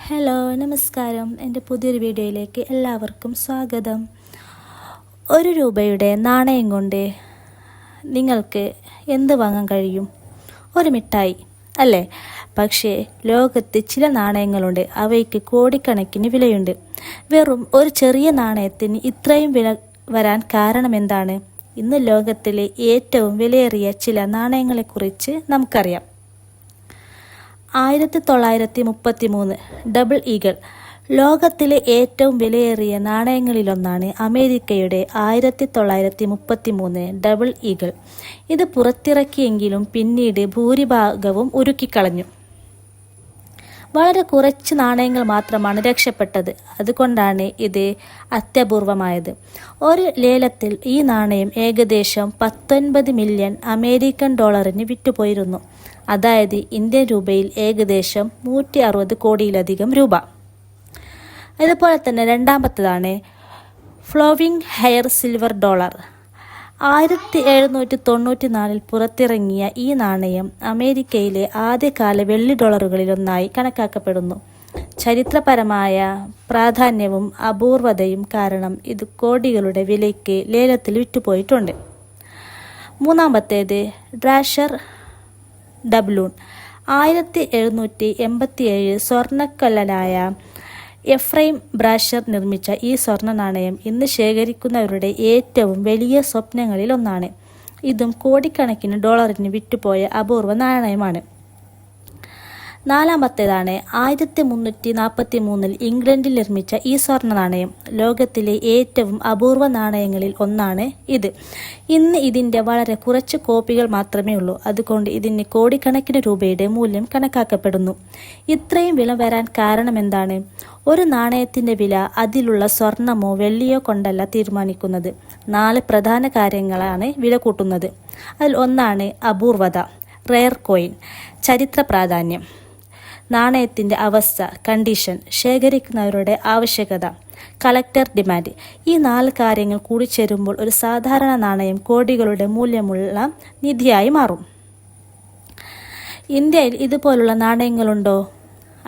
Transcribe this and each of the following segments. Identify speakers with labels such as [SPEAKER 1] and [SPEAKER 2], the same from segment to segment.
[SPEAKER 1] Hello നമസ്കാരം. എൻ്റെ പുതിയൊരു വീഡിയോയിലേക്ക് എല്ലാവർക്കും സ്വാഗതം. 1 രൂപയുടെ നാണയം കൊണ്ട് നിങ്ങൾക്ക് എന്ത് വാങ്ങാൻ കഴിയും? ഒരു മിഠായി അല്ലേ? പക്ഷേ ലോകത്ത് ചില നാണയങ്ങളുണ്ട്, അവയ്ക്ക് കോടിക്കണക്കിന് വിലയുണ്ട്. വെറും ഒരു ചെറിയ നാണയത്തിന് ഇത്രയും വില വരാൻ കാരണം എന്താണ്? ഇന്ന് ലോകത്തിലെ ഏറ്റവും വിലയേറിയ ചില നാണയങ്ങളെക്കുറിച്ച് നമുക്കറിയാം. 1933 ഡബിൾ ഈഗിൾ ലോകത്തിലെ ഏറ്റവും വിലയേറിയ നാണയങ്ങളിലൊന്നാണ്. അമേരിക്കയുടെ 1933 ഡബിൾ ഈഗിൾ. ഇത് പുറത്തിറക്കിയെങ്കിലും പിന്നീട് ഭൂരിഭാഗവും ഉരുക്കിക്കളഞ്ഞു. വളരെ കുറച്ച് നാണയങ്ങൾ മാത്രമാണ് രക്ഷപ്പെട്ടത്. അതുകൊണ്ടാണ് ഇത് അത്യപൂർവമായത്. ഒരു ലേലത്തിൽ ഈ നാണയം ഏകദേശം 19 മില്യൺ അമേരിക്കൻ ഡോളറിന് വിറ്റുപോയിരുന്നു. അതായത് ഇന്ത്യൻ രൂപയിൽ ഏകദേശം 160 കോടിയിലധികം രൂപ. അതുപോലെ തന്നെ രണ്ടാമത്തേതാണ് ഫ്ലോവിംഗ് ഹെയർ സിൽവർ ഡോളർ. 1794 പുറത്തിറങ്ങിയ ഈ നാണയം അമേരിക്കയിലെ ആദ്യകാല വെള്ളി ഡോളറുകളിലൊന്നായി കണക്കാക്കപ്പെടുന്നു. ചരിത്രപരമായ പ്രാധാന്യവും അപൂർവതയും കാരണം ഇത് കോടികളുടെ വിലയ്ക്ക് ലേലത്തിൽ വിറ്റുപോയിട്ടുണ്ട്. മൂന്നാമത്തേത് ഡ്രാഷർ ഡബ്ലൂൺ. 1787 സ്വർണ്ണക്കല്ലനായ എഫ്രൈം ബ്രാഷർ നിർമ്മിച്ച ഈ സ്വർണ്ണ നാണയം ഇന്ന് ശേഖരിക്കുന്നവരുടെ ഏറ്റവും വലിയ സ്വപ്നങ്ങളിൽ ഒന്നാണ്. ഇതും കോടിക്കണക്കിന് ഡോളറിന് വിറ്റുപോയ അപൂർവ നാണയമാണ്. നാലാമത്തേതാണ് 1343 ഇംഗ്ലണ്ടിൽ നിർമ്മിച്ച ഈ സ്വർണ്ണ നാണയം. ലോകത്തിലെ ഏറ്റവും അപൂർവ നാണയങ്ങളിൽ ഒന്നാണ് ഇത്. ഇന്ന് ഇതിൻ്റെ വളരെ കുറച്ച് കോപ്പികൾ മാത്രമേ ഉള്ളൂ. അതുകൊണ്ട് ഇതിന് കോടിക്കണക്കിന് രൂപയുടെ മൂല്യം കണക്കാക്കപ്പെടുന്നു. ഇത്രയും വില വരാൻ കാരണമെന്താണ്? ഒരു നാണയത്തിൻ്റെ വില അതിലുള്ള സ്വർണമോ വെള്ളിയോ കൊണ്ടല്ല തീരുമാനിക്കുന്നത്. 4 പ്രധാന കാര്യങ്ങളാണ് വില കൂട്ടുന്നത്. അതിൽ ഒന്നാണ് അപൂർവത, റെയർ കോയിൻ, ചരിത്ര പ്രാധാന്യം, നാണയത്തിൻ്റെ അവസ്ഥ, കണ്ടീഷൻ, ശേഖരിക്കുന്നവരുടെ ആവശ്യകത, കളക്ടർ ഡിമാൻഡ്. ഈ 4 കാര്യങ്ങൾ കൂടിച്ചേരുമ്പോൾ ഒരു സാധാരണ നാണയം കോടികളുടെ മൂല്യമുള്ള നിധിയായി മാറും. ഇന്ത്യയിൽ ഇതുപോലുള്ള നാണയങ്ങളുണ്ടോ?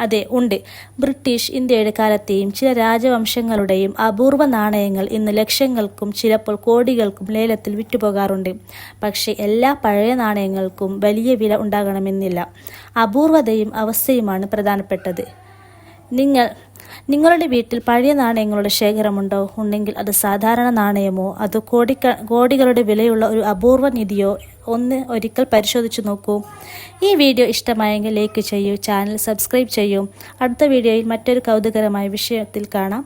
[SPEAKER 1] അതെ, ഉണ്ട്. ബ്രിട്ടീഷ് ഇന്ത്യയുടെ കാലത്തെയും ചില രാജവംശങ്ങളുടെയും അപൂർവ നാണയങ്ങൾ ഇന്ന് ലക്ഷങ്ങൾക്കും ചിലപ്പോൾ കോടികൾക്കും ലേലത്തിൽ വിറ്റുപോകാറുണ്ട്. പക്ഷേ എല്ലാ പഴയ നാണയങ്ങൾക്കും വലിയ വില ഉണ്ടാകണമെന്നില്ല. അപൂർവതയും അവസ്ഥയുമാണ് പ്രധാനപ്പെട്ടത്. നിങ്ങളുടെ വീട്ടിൽ പഴയ നാണയങ്ങളുടെ ശേഖരമുണ്ടോ? ഉണ്ടെങ്കിൽ അത് സാധാരണ നാണയമോ അതോ കോടികളുടെ വിലയുള്ള ഒരു അപൂർവ നിധിയോ ഒരിക്കൽ പരിശോധിച്ചു നോക്കൂ. ഈ വീഡിയോ ഇഷ്ടമായെങ്കിൽ ലൈക്ക് ചെയ്യൂ, ചാനൽ സബ്സ്ക്രൈബ് ചെയ്യൂ. അടുത്ത വീഡിയോയിൽ മറ്റൊരു കൗതുകരമായ വിഷയത്തിൽ കാണാം.